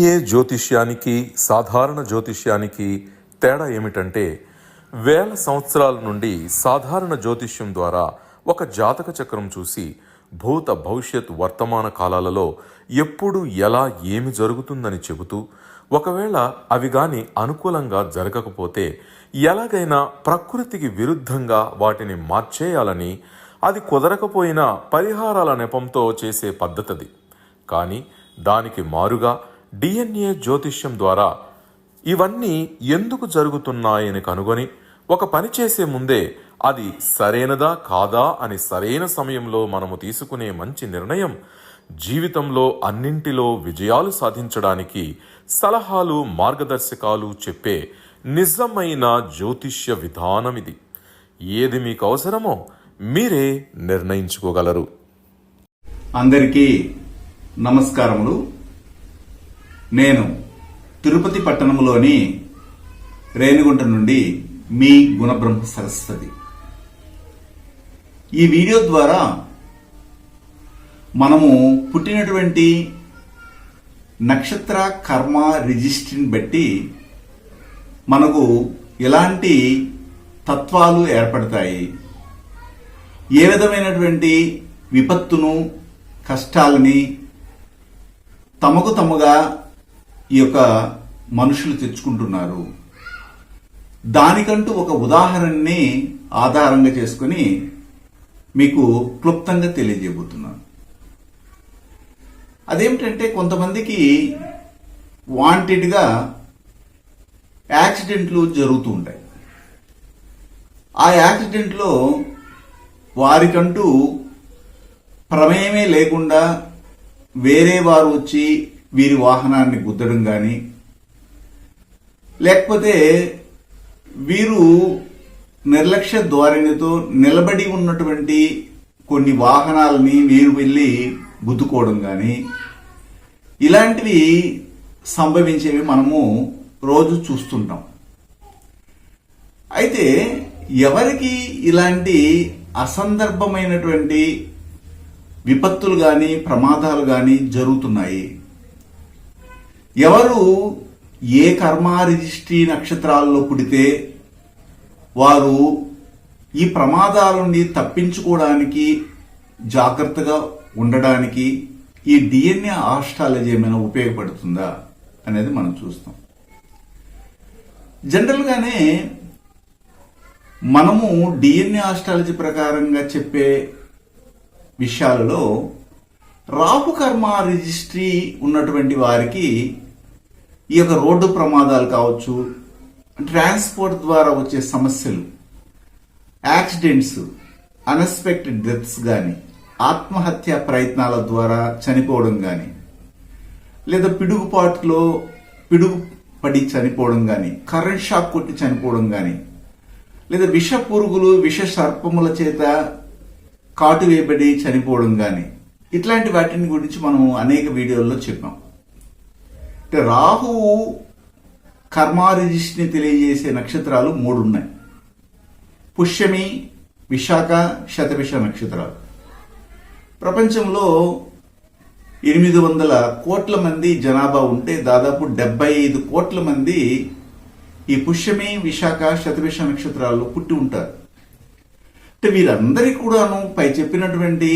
DNA జ్యోతిష్యానికి సాధారణ జ్యోతిష్యానికి తేడా ఏమిటంటే, వేల సంవత్సరాల నుండి సాధారణ జ్యోతిష్యం ద్వారా ఒక జాతక చక్రం చూసి భూత భవిష్యత్ వర్తమాన కాలాలలో ఎప్పుడు ఎలా ఏమి జరుగుతుందని చెబుతూ, ఒకవేళ అవి గాని అనుకూలంగా జరగకపోతే ఎలాగైనా ప్రకృతికి విరుద్ధంగా వాటిని మార్చేయాలని, అది కుదరకపోయినా పరిహారాల నెపంతో చేసే పద్ధతిది. కానీ దానికి మారుగా డిఎన్ఏ జ్యోతిష్యం ద్వారా ఇవన్నీ ఎందుకు జరుగుతున్నాయని కనుగొని ఒక పని చేసే ముందే అది సరైనదా కాదా అని సరైన సమయంలో మనము తీసుకునే మంచి నిర్ణయం జీవితంలో అన్నింటిలో విజయాలు సాధించడానికి సలహాలు మార్గదర్శకాలు చెప్పే నిజమైన జ్యోతిష్య విధానం ఇది. ఏది మీకు అవసరమో మీరే నిర్ణయించుకోగలరు. అందరికీ నమస్కారములు. నేను తిరుపతి పట్టణంలోని రేణిగుంట నుండి మీ గుణబ్రహ్మ సరస్వతి. ఈ వీడియో ద్వారా మనము పుట్టినటువంటి నక్షత్ర కర్మ రిజిస్ట్రీని బట్టి మనకు ఎలాంటి తత్వాలు ఏర్పడతాయి, ఏ విధమైనటువంటి విపత్తును కష్టాలని తమకు తమగా ఈ యొక్క మనుషులు తెచ్చుకుంటున్నారు, దానికంటూ ఒక ఉదాహరణని ఆధారంగా చేసుకుని మీకు క్లుప్తంగా తెలియజేయబోతున్నాను. అదేమిటంటే, కొంతమందికి వాంటెడ్గా యాక్సిడెంట్లు జరుగుతూ ఉంటాయి. ఆ యాక్సిడెంట్లో వారికంటూ ప్రమేయమే లేకుండా వేరే వారు వచ్చి వీరి వాహనాన్ని గుద్దడం కానీ, లేకపోతే వీరు నిర్లక్ష్య ధోరణితో నిలబడి ఉన్నటువంటి కొన్ని వాహనాలని వీరు వెళ్ళి గుద్దుకోవడం కానీ, ఇలాంటివి సంభవించేవి మనము రోజు చూస్తుంటాం. అయితే ఎవరికి ఇలాంటి అసందర్భమైనటువంటి విపత్తులు కానీ ప్రమాదాలు కానీ జరుగుతున్నాయి, ఎవరు ఏ కర్మ రిజిస్ట్రీ నక్షత్రాల్లో పుడితే వారు ఈ ప్రమాదాల నుండి తప్పించుకోవడానికి, జాగ్రత్తగా ఉండడానికి ఈ డిఎన్ఏ ఆస్ట్రాలజీ ఏమైనా ఉపయోగపడుతుందా అనేది మనం చూస్తాం. జనరల్గానే మనము డిఎన్ఏ ఆస్ట్రాలజీ ప్రకారంగా చెప్పే విషయాలలో రాహు కర్మ రిజిస్ట్రీ ఉన్నటువంటి వారికి ఈ యొక్క రోడ్డు ప్రమాదాలు కావచ్చు, ట్రాన్స్పోర్ట్ ద్వారా వచ్చే సమస్యలు, యాక్సిడెంట్స్, అన్ఎక్స్పెక్టెడ్ డెత్స్ కానీ, ఆత్మహత్య ప్రయత్నాల ద్వారా చనిపోవడం కానీ, లేదా పిడుగుపాటులో పిడుగుపడి చనిపోవడం కానీ, కరెంట్ షాక్ కొట్టి చనిపోవడం కానీ, లేదా విష పురుగులు విష సర్పముల చేత కాటు వేయబడి చనిపోవడం కానీ, ఇట్లాంటి వాటిని గురించి మనం అనేక వీడియోల్లో చెప్పాం. అంటే రాహువు కర్మ రిజిస్ట్రీని తెలియజేసే నక్షత్రాలు 3 ఉన్నాయి. పుష్యమి, విశాఖ, శతభిష నక్షత్రాలు. ప్రపంచంలో 800 కోట్ల మంది జనాభా ఉంటే దాదాపు 75 కోట్ల మంది ఈ పుష్యమి, విశాఖ, శతభిష నక్షత్రాల్లో పుట్టి ఉంటారు. అంటే వీరందరికీ కూడాను పై చెప్పినటువంటి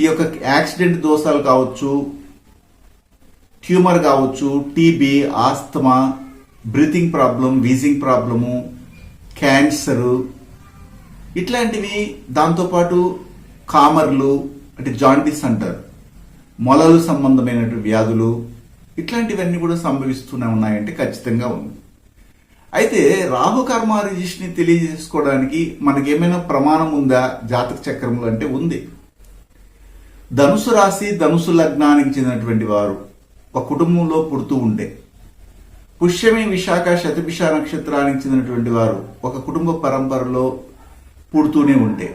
ఈ యొక్క యాక్సిడెంట్ దోషాలు కావచ్చు, ట్యూమర్ కావచ్చు, TB, asthma, breathing problem, wheezing problem, cancer, ఇట్లాంటివి, దాంతోపాటు కామర్లు అంటే జాండిస్ అంటారు, మొలలు సంబంధమైనటువంటి వ్యాధులు, ఇట్లాంటివన్నీ కూడా సంభవిస్తూనే ఉన్నాయంటే ఖచ్చితంగా ఉంది. అయితే రాహు కర్మ రిజిస్ట్రీని తెలియజేసుకోవడానికి మనకేమైనా ప్రమాణం ఉందా జాతక చక్రంలో అంటే ఉంది. ధనుసు రాశి, ధనుసు లగ్నానికి చెందినటువంటి వారు ఒక కుటుంబంలో పుడుతూ ఉంటే, పుష్యమి, విశాఖ, శతభిష నక్షత్రానికి చెందినటువంటి వారు ఒక కుటుంబ పరంపరలో పుడుతూనే ఉంటే,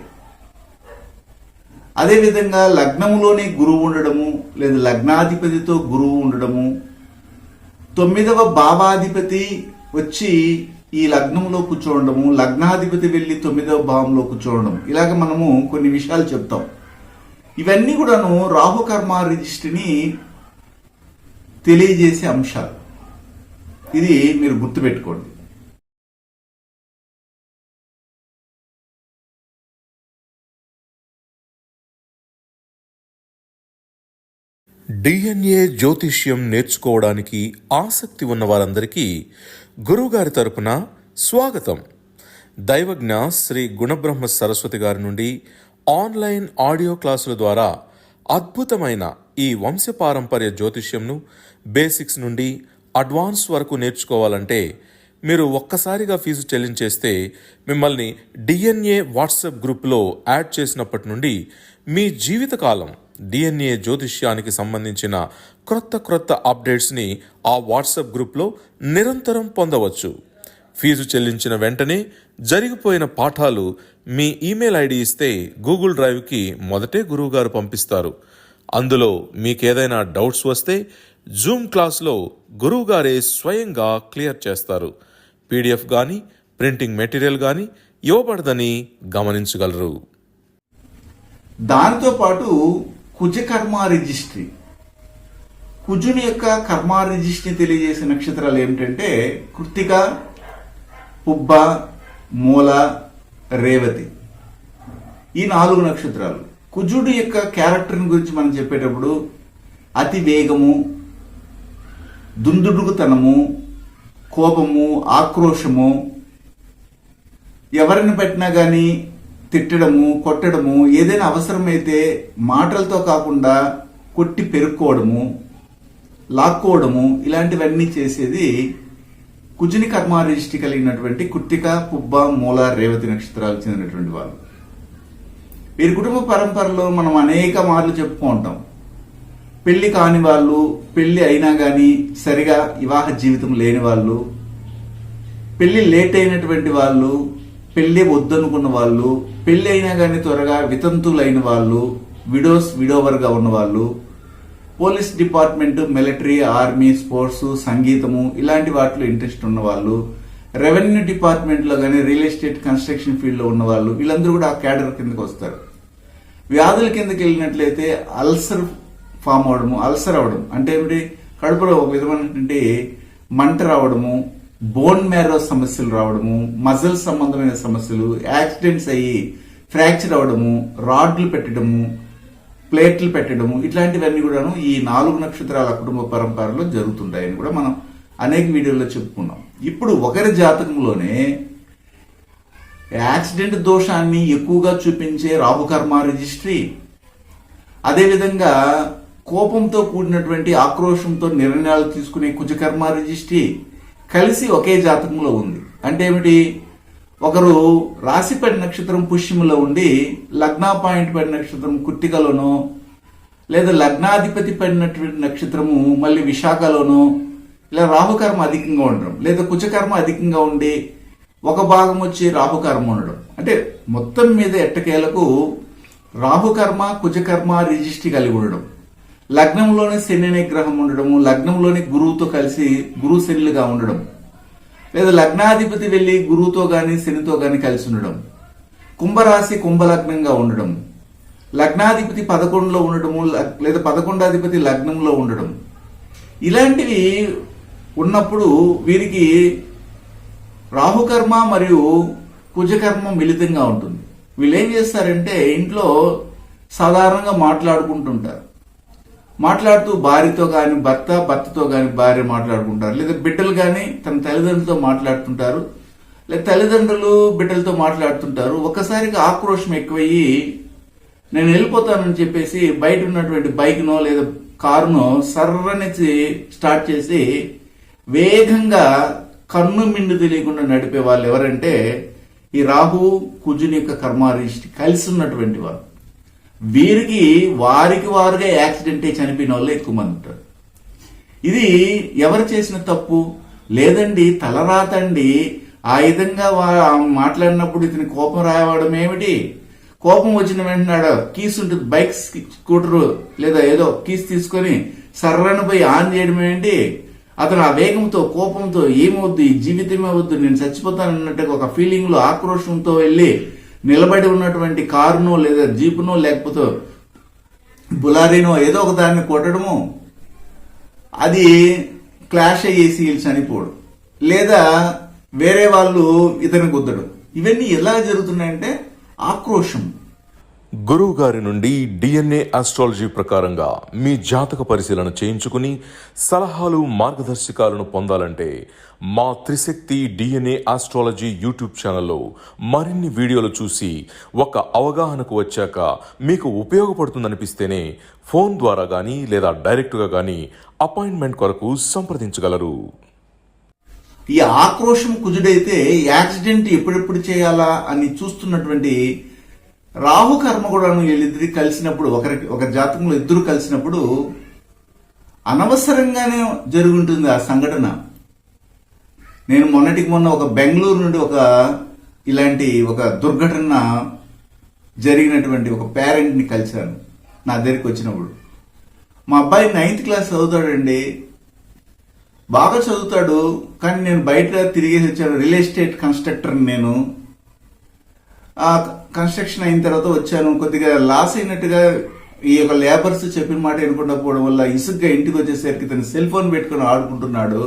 అదేవిధంగా లగ్నములోనే గురువు ఉండడము, లేదా లగ్నాధిపతితో గురువు ఉండడము, 9వ భావాధిపతి వచ్చి ఈ లగ్నంలో కూర్చోవడము, లగ్నాధిపతి వెళ్లి 9వ భావంలో కూర్చోవడం, ఇలాగ మనము కొన్ని విషయాలు చెప్తాం. ఇవన్నీ కూడాను రాహు కర్మ రిజిస్ట్రీని తెలియజేసే అంశాలు. ఇది మీరు గుర్తుపెట్టుకోండి. డిఎన్ఏ జ్యోతిష్యం నేర్చుకోవడానికి ఆసక్తి ఉన్న వారందరికీ గురువుగారి తరపున స్వాగతం. దైవజ్ఞ శ్రీ గుణబ్రహ్మ సరస్వతి గారి నుండి ఆన్లైన్ ఆడియో క్లాసుల ద్వారా అద్భుతమైన ఈ వంశపారంపర్య జ్యోతిష్యంను బేసిక్స్ నుండి అడ్వాన్స్ వరకు నేర్చుకోవాలంటే మీరు ఒక్కసారిగా ఫీజు చెల్లించేస్తే మిమ్మల్ని డిఎన్ఏ వాట్సాప్ గ్రూప్లో యాడ్ చేసినప్పటి నుండి మీ జీవితకాలం డిఎన్ఏ జ్యోతిష్యానికి సంబంధించిన క్రొత్త అప్డేట్స్ని ఆ వాట్సాప్ గ్రూప్లో నిరంతరం పొందవచ్చు. ఫీజు చెల్లించిన వెంటనే జరిగిపోయిన పాఠాలు మీ ఈమెయిల్ ఐడి ఇస్తే గూగుల్ డ్రైవ్కి మొదటే గురువుగారు పంపిస్తారు. అందులో మీకేదైనా డౌట్స్ వస్తే జూమ్ క్లాస్లో గురువుగారే స్వయంగా క్లియర్ చేస్తారు. పీడిఎఫ్ కానీ ప్రింటింగ్ మెటీరియల్ కానీ ఇవ్వబడదని గమనించగలరు. దాంతో పాటు కుజ కర్మ రిజిస్ట్రీ, కుజుని యొక్క కర్మ రిజిస్ట్రీ తెలియజేసే నక్షత్రాలు ఏమిటంటే కృత్తిక, పుబ్బ, మూల, రేవతి. ఈ 4 నక్షత్రాలు. కుజుడి యొక్క క్యారెక్టర్ గురించి మనం చెప్పేటప్పుడు అతి వేగము, దుందుడుగుతనము, కోపము, ఆక్రోశము, ఎవరిని పెట్టినా కానీ తిట్టడము, కొట్టడము, ఏదైనా అవసరమైతే మాటలతో కాకుండా కొట్టి పెరుక్కోవడము, లాక్కోవడము, ఇలాంటివన్నీ చేసేది కుజుని కర్మ రిజిస్ట్రీ కలిగినటువంటి కృత్తిక, పుబ్బ, మూల, రేవతి నక్షత్రాలకు చెందినటువంటి వాళ్ళు. వీరి కుటుంబ పరంపరలో మనం అనేక మార్లు చెప్పుకుంటాం. పెళ్లి కాని వాళ్ళు, పెళ్లి అయినా కానీ సరిగా వివాహ జీవితం లేని వాళ్ళు, పెళ్లి లేట్ అయినటువంటి వాళ్ళు, పెళ్లి వద్దనుకున్న వాళ్ళు, పెళ్లి అయినా కానీ త్వరగా వితంతులైన వాళ్ళు, విడోవర్గా ఉన్న వాళ్ళు, police department, military, army, sports, సంగీతము ఇలాంటి వాటిలో ఇంట్రెస్ట్ ఉన్న వాళ్ళు, రెవెన్యూ డిపార్ట్మెంట్లో కానీ రియల్ ఎస్టేట్ కన్స్ట్రక్షన్ ఫీల్డ్లో ఉన్న వాళ్ళు, వీళ్ళందరూ కూడా ఆ క్యాడర్ కిందకి వస్తారు. వ్యాధుల కిందకి వెళ్ళినట్లయితే అల్సర్ ఫామ్ అవడము, అల్సర్ అవడం అంటే ఏమిటి, కడుపులో ఒక విధమైనటువంటి మంట రావడము, బోన్ మ్యారో సమస్యలు రావడము, మజిల్ సంబంధమైన సమస్యలు, యాక్సిడెంట్స్ అయ్యి ఫ్రాక్చర్ అవడము, రాడ్లు పెట్టడము, ప్లేట్లు పెట్టడము, ఇట్లాంటివన్నీ కూడాను ఈ 4 నక్షత్రాల కుటుంబ పరంపరలో జరుగుతుంటాయని కూడా మనం అనేక వీడియోల్లో చెప్పుకున్నాం. ఇప్పుడు ఒకరి జాతకంలోనే యాక్సిడెంట్ దోషాన్ని ఎక్కువగా చూపించే రాహుకర్మ రిజిస్ట్రీ, అదేవిధంగా కోపంతో కూడినటువంటి ఆక్రోషంతో నిర్ణయాలు తీసుకునే కుజకర్మ రిజిస్ట్రీ కలిసి ఒకే జాతకంలో ఉంది. అంటే ఏమిటి, ఒకరు రాశి పడి నక్షత్రం పుష్యములో ఉండి లగ్నా పాయింట్ పడిన నక్షత్రం కృత్తికలోనో, లేదా లగ్నాధిపతి పడినటువంటి నక్షత్రము మళ్ళీ విశాఖలోనో, ఇలా రాహుకర్మ అధికంగా ఉండడం, లేదా కుజకర్మ అధికంగా ఉండి ఒక భాగం వచ్చి రాహుకర్మ ఉండడం. అంటే మొత్తం మీద ఎట్టకేలకు రాహుకర్మ కుజకర్మ రిజిస్ట్రీ కలిగి ఉండడం, లగ్నంలోనే శని అనే గ్రహం ఉండడము, లగ్నంలోని గురువుతో కలిసి గురు శనిలుగా ఉండడం, లేదా లగ్నాధిపతి వెళ్లి గురువుతో గాని శనితో గాని కలిసి ఉండడం, కుంభరాశి కుంభలగ్నంగా ఉండడం, లగ్నాధిపతి 11లో ఉండడము, లేదా 11ాధిపతి లగ్నంలో ఉండడం, ఇలాంటివి ఉన్నప్పుడు వీరికి రాహుకర్మ మరియు కుజకర్మ మిళితంగా ఉంటుంది. వీళ్ళు ఏం చేస్తారంటే ఇంట్లో సాధారణంగా మాట్లాడుకుంటుంటారు. మాట్లాడుతూ భార్యతో కానీ భర్తతో కానీ భార్య మాట్లాడుకుంటారు, లేదా బిడ్డలు కానీ తన తల్లిదండ్రులతో మాట్లాడుతుంటారు, లేదా తల్లిదండ్రులు బిడ్డలతో మాట్లాడుతుంటారు. ఒక్కసారిగా ఆక్రోషం ఎక్కువయ్యి నేను వెళ్ళిపోతానని చెప్పేసి బయట ఉన్నటువంటి బైక్నో లేదా కారునో సర్రనిచ్చి స్టార్ట్ చేసి వేగంగా కన్ను మిండు తెలియకుండా నడిపే వాళ్ళు ఎవరంటే ఈ రాహు కుజుని యొక్క కర్మారిష్టి కలిసి ఉన్నటువంటి వాళ్ళు. వీరికి వారుగా యాక్సిడెంట్ అయి చనిపోయిన వాళ్ళు ఎక్కువ మంది ఉంటారు. ఇది ఎవరు చేసిన తప్పు లేదండి, తలరాతండి. ఆ విధంగా మాట్లాడినప్పుడు ఇతని కోపం రావడం ఏమిటి? కోపం వచ్చిన వెంటనే కీస్ ఉంటుంది, బైక్ స్కూటర్ లేదా ఏదో కీస్ తీసుకొని సర్రను పోయి ఆన్ చేయడం ఏంటి? అతను ఆ వేగంతో కోపంతో ఏమవుద్దు, ఈ జీవితమే వద్దు, నేను చచ్చిపోతానన్నట్టుగా ఒక ఫీలింగ్ లో ఆక్రోషంతో వెళ్ళి నిలబడి ఉన్నటువంటి కారునో లేదా జీపునో లేకపోతే బులారీనో ఏదో ఒక దాన్ని కొట్టడము, అది క్లాష్ అయ్యేసి వీళ్ళు చనిపోవడం, లేదా వేరే వాళ్ళు ఇతని గుద్దడం, ఇవన్నీ ఎలా జరుగుతున్నాయంటే ఆక్రోషం. గురువు గారి నుండి డిఎన్ఏ ఆస్ట్రాలజీ ప్రకారంగా మీ జాతక పరిశీలన చేయించుకుని సలహాలు మార్గదర్శకాలను పొందాలంటే మా త్రిశక్తి డిఎన్ఏ ఆస్ట్రాలజీ యూట్యూబ్ ఛానల్లో మరిన్ని వీడియోలు చూసి ఒక అవగాహనకు వచ్చాక మీకు ఉపయోగపడుతుందనిపిస్తేనే ఫోన్ ద్వారా కానీ లేదా డైరెక్ట్గా కానీ అపాయింట్మెంట్ కొరకు సంప్రదించగలరు. ఈ ఆక్రోషం కుజుడైతే యాక్సిడెంట్ ఎప్పుడెప్పుడు చేయాలా అని చూస్తున్నటువంటి రాహు కర్మ కూడా వీళ్ళిద్దరు కలిసినప్పుడు, ఒక జాతకంలో ఇద్దరు కలిసినప్పుడు అనవసరంగానే జరుగుంటుంది ఆ సంఘటన. నేను మొన్నటికి మొన్న ఒక బెంగళూరు నుండి ఇలాంటి ఒక దుర్ఘటన జరిగినటువంటి ఒక పేరెంట్ని కలిశాను నా దగ్గరికి వచ్చినప్పుడు. మా అబ్బాయి 9th క్లాస్ చదువుతాడండి, బాగా చదువుతాడు. కానీ నేను బయట తిరిగేసి వచ్చాను, రియల్ ఎస్టేట్ కన్స్ట్రక్టర్. నేను ఆ కన్స్ట్రక్షన్ అయిన తర్వాత వచ్చాను, కొద్దిగా లాస్ అయినట్టుగా ఈ యొక్క లేబర్స్ చెప్పిన మాట వినకుండా పోవడం వల్ల ఇసుగ్గా ఇంటికి వచ్చేసరికి తను సెల్ ఫోన్ పెట్టుకుని ఆడుకుంటున్నాడు.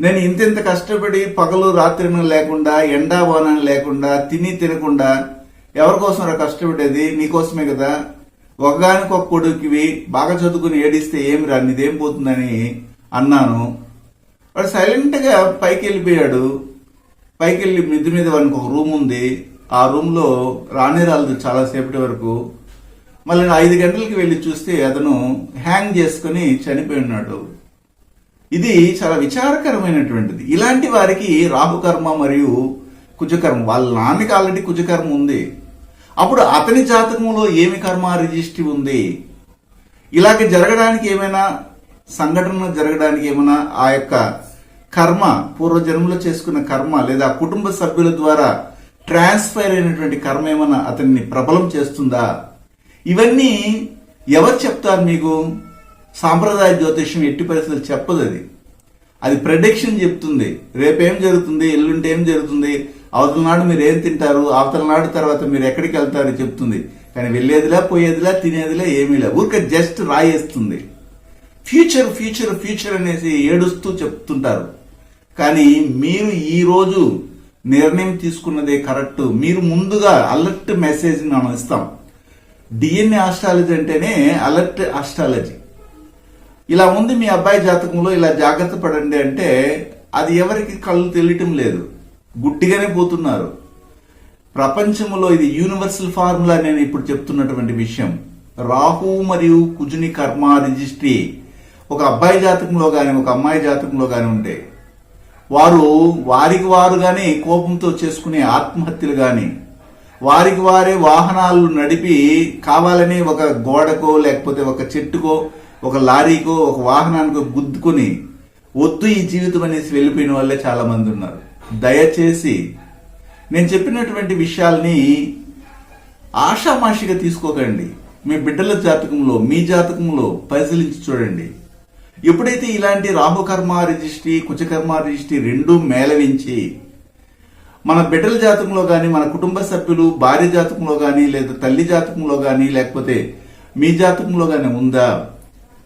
నేను ఇంత కష్టపడి పగలు రాత్రి లేకుండా ఎండా వాన లేకుండా తినకుండా ఎవరి కోసం కష్టపడేది, నీకోసమే కదా, ఒకగానికొక కొడుకువి, బాగా చదువుకుని ఏడిస్తే ఏమి రా నీదేం పోతుందని అన్నాను. వాడు సైలెంట్ గా పైకి వెళ్ళిపోయాడు. పైకి వెళ్ళి మిద్ది మీద వానికి ఒక రూమ్ ఉంది, ఆ రూమ్ లో రానే రాలేదు చాలా సేపటి వరకు. మళ్ళీ 5 గంటలకి వెళ్ళి చూస్తే అతను హ్యాంగ్ చేసుకుని చనిపోయి ఉన్నాడు. ఇది చాలా విచారకరమైనటువంటిది. ఇలాంటి వారికి రాహుకర్మ మరియు కుజకర్మ, వాళ్ళ నాన్నకి ఆల్రెడీ కుజకర్మ ఉంది. అప్పుడు అతని జాతకంలో ఏమి కర్మ రిజిస్ట్రీ ఉంది? ఇలాగ జరగడానికి ఏమైనా సంఘటన జరగడానికి ఏమైనా ఆ యొక్క కర్మ పూర్వజన్మలో చేసుకున్న కర్మ లేదా కుటుంబ సభ్యుల ద్వారా ట్రాన్స్ఫర్ అయినటువంటి కర్మ ఏమైనా అతన్ని ప్రబలం చేస్తుందా? ఇవన్నీ ఎవరు చెప్తారు మీకు? సాంప్రదాయ జ్యోతిష్యం ఎట్టి పరిస్థితులు చెప్పదు. అది ప్రెడిక్షన్ చెప్తుంది. రేపేం జరుగుతుంది, ఎల్లుంటే ఏం జరుగుతుంది, అవతల నాడు మీరు ఏం తింటారు, అవతల నాడు తర్వాత మీరు ఎక్కడికి వెళ్తారు చెప్తుంది. కానీ వెళ్ళేదిలా పోయేదిలా తినేదిలా ఏమీలా, ఊరికే జస్ట్ రాయేస్తుంది. ఫ్యూచర్ ఫ్యూచర్ ఫ్యూచర్ అనేసి ఏడుస్తూ చెప్తుంటారు. కానీ మీరు ఈ రోజు నిర్ణయం తీసుకున్నదే కరెక్ట్. మీరు ముందుగా అలర్ట్ మెసేజ్ మనం ఇస్తాం. డిఎన్ఏ ఆస్ట్రాలజీ అంటేనే అలర్ట్ ఆస్ట్రాలజీ. ఇలా ఉంది మీ అబ్బాయి జాతకంలో, ఇలా జాగ్రత్త పడండి అంటే అది ఎవరికి కళ్ళు తెలియటం లేదు, గుడ్డిగానే పోతున్నారు. ప్రపంచంలో ఇది యూనివర్సల్ ఫార్ములా. నేను ఇప్పుడు చెప్తున్నటువంటి విషయం రాహు మరియు కుజుని కర్మ రిజిస్ట్రీ ఒక అబ్బాయి జాతకంలో గాని ఒక అమ్మాయి జాతకంలో గాని ఉంటే వారికి వారుగానే కోపంతో చేసుకునే ఆత్మహత్యలు గాని, వారికి వారే వాహనాలు నడిపి కావాలని ఒక గోడకో లేకపోతే ఒక చెట్టుకో ఒక లారీకో ఒక వాహనానికో గుద్దుకొని వద్దు ఈ జీవితం అనేసి వెళ్ళిపోయిన వాళ్ళే చాలా మంది ఉన్నారు. దయచేసి నేను చెప్పినటువంటి విషయాల్ని ఆషామాషిగా తీసుకోకండి. మీ బిడ్డల జాతకంలో మీ జాతకంలో పరిశీలించి చూడండి. ఎప్పుడైతే ఇలాంటి రాహుకర్మ రిజిస్ట్రీ కుజకర్మ రిజిస్ట్రీ రెండూ మేళవించి మన బిడ్డల జాతకంలో గాని, మన కుటుంబ సభ్యులు భార్య జాతకంలో గాని, లేదా తల్లి జాతకంలో గాని, లేకపోతే మీ జాతకంలో గాని ఉందా,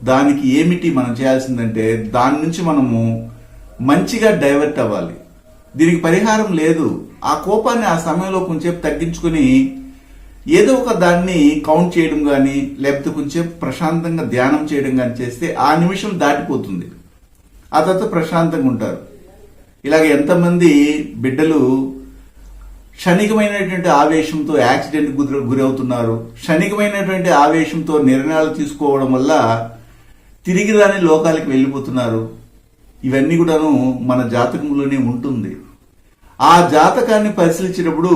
దానికి ఏమిటి మనం చేయాల్సిందంటే దాని నుంచి మనము మంచిగా డైవర్ట్ అవ్వాలి. దీనికి పరిహారం లేదు. ఆ కోపాన్ని ఆ సమయంలో కొంచెం తగ్గించుకుని ఏదో ఒక దాన్ని కౌంట్ చేయడం కానీ, లేకపోతే కొంచెం ప్రశాంతంగా ధ్యానం చేయడం కానీ చేస్తే ఆ నిమిషం దాటిపోతుంది. ఆ తర్వాత ప్రశాంతంగా ఉంటారు. ఇలాగ ఎంతమంది బిడ్డలు క్షణికమైనటువంటి ఆవేశంతో యాక్సిడెంట్ గురవుతున్నారు, క్షణికమైనటువంటి ఆవేశంతో నిర్ణయాలు తీసుకోవడం వల్ల తిరిగి రాని లోకాలకు వెళ్ళిపోతున్నారు. ఇవన్నీ కూడాను మన జాతకంలోనే ఉంటుంది. ఆ జాతకాన్ని పరిశీలించినప్పుడు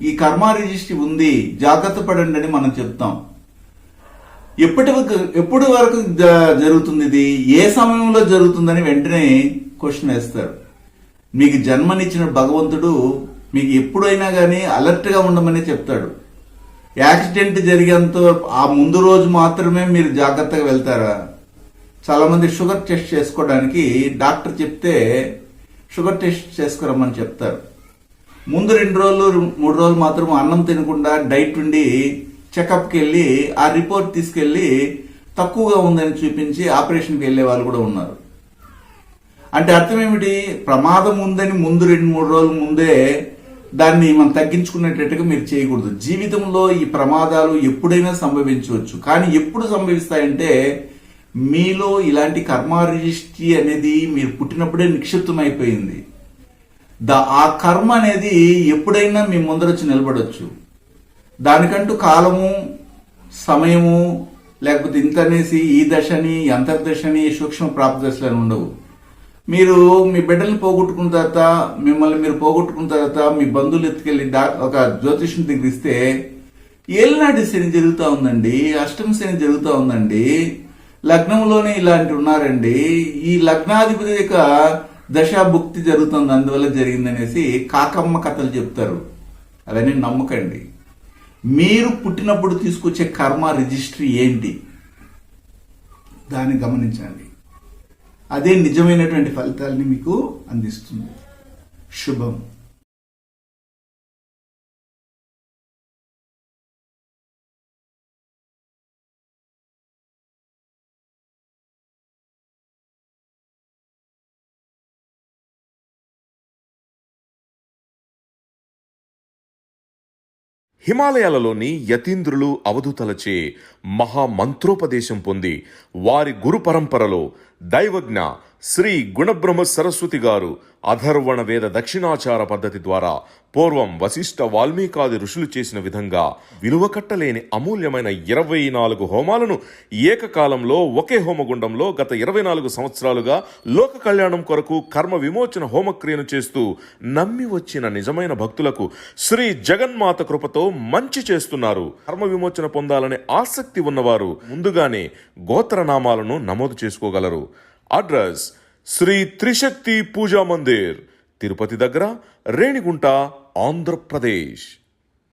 ఈ కర్మ రిజిస్ట్రీ ఉంది, జాగ్రత్త పడండి అని మనం చెప్తాం. ఎప్పటి వరకు జరుగుతుంది, ఇది ఏ సమయంలో జరుగుతుందని వెంటనే క్వశ్చన్ వేస్తారు. మీకు జన్మనిచ్చిన భగవంతుడు మీకు ఎప్పుడైనా కానీ అలర్ట్ గా ఉండమని చెప్తాడు. యాక్సిడెంట్ జరిగేంత ఆ ముందు రోజు మాత్రమే మీరు జాగ్రత్తగా వెళ్తారా? చాలా మంది షుగర్ టెస్ట్ చేసుకోవడానికి డాక్టర్ చెప్తే షుగర్ టెస్ట్ చేసుకురమ్మని చెప్తారు. ముందు 2 రోజులు 3 రోజులు మాత్రం అన్నం తినకుండా డైట్ ఉండి చెకప్కి వెళ్ళి ఆ రిపోర్ట్ తీసుకెళ్లి తక్కువగా ఉందని చూపించి ఆపరేషన్కి వెళ్ళే వాళ్ళు కూడా ఉన్నారు. అంటే అర్థం ఏమిటి? ప్రమాదం ఉందని ముందు 2-3 రోజుల ముందే దాన్ని మనం తగ్గించుకునేటట్టుగా మీరు చేయకూడదు. జీవితంలో ఈ ప్రమాదాలు ఎప్పుడైనా సంభవించవచ్చు. కానీ ఎప్పుడు సంభవిస్తాయంటే మీలో ఇలాంటి కర్మ రిజిస్ట్రీ అనేది మీరు పుట్టినప్పుడే నిక్షిప్తం అయిపోయింది. ఆ కర్మ అనేది ఎప్పుడైనా మీ ముందరొచ్చి నిలబడవచ్చు. దానికంటూ కాలము, సమయము, లేకపోతే ఇంతనేసి ఈ దశని, అంతర్దశని, సూక్ష్మ ప్రాప్తి దశలు అని ఉండవు. మీరు మీ బిడ్డల్ని పోగొట్టుకున్న తర్వాత, మిమ్మల్ని మీరు పోగొట్టుకున్న తర్వాత మీ బంధువులు ఎత్తుకెళ్ళి ఒక జ్యోతిష్యం దగ్గర ఇస్తే ఏలినాటి శని జరుగుతూ ఉందండి, అష్టమ శని జరుగుతూ ఉందండి, లగ్నంలోనే ఇలాంటి ఉన్నారండి, ఈ లగ్నాధిపతి యొక్క దశాభుక్తి జరుగుతుంది, అందువల్ల జరిగిందనేసి కాకమ్మ కథలు చెప్తారు. అవన్నీ నమ్మకండి. మీరు పుట్టినప్పుడు తీసుకొచ్చే కర్మ రిజిస్ట్రీ ఏంటి దాన్ని గమనించండి. అదే నిజమైనటువంటి ఫలితాలని మీకు అందిస్తుంది. శుభం. హిమాలయాలలోని యతీంద్రులు అవధూతలచే మహామంత్రోపదేశం పొంది వారి గురు పరంపరలో దైవజ్ఞ శ్రీ గుణబ్రహ్మ సరస్వతి గారు అధర్వణ వేద దక్షిణాచార పద్ధతి ద్వారా పూర్వం వశిష్ఠ వాల్మీకాది ఋషులు చేసిన విధంగా విలువ కట్టలేని అమూల్యమైన 24 హోమాలను ఏకకాలంలో ఒకే హోమగుండంలో గత 24 సంవత్సరాలుగా లోక కళ్యాణం కొరకు కర్మ విమోచన హోమక్రియను చేస్తూ నమ్మి వచ్చిన నిజమైన భక్తులకు శ్రీ జగన్మాత కృపతో మంచి చేస్తున్నారు. కర్మ విమోచన పొందాలనే ఆసక్తి ఉన్నవారు ముందుగానే గోత్రనామాలను నమోదు చేసుకోగలరు. అడ్రస్ శ్రీ త్రిశక్తి పూజా మందిర్, తిరుపతి దగ్గర, రేణిగుంట, ఆంధ్రప్రదేశ్.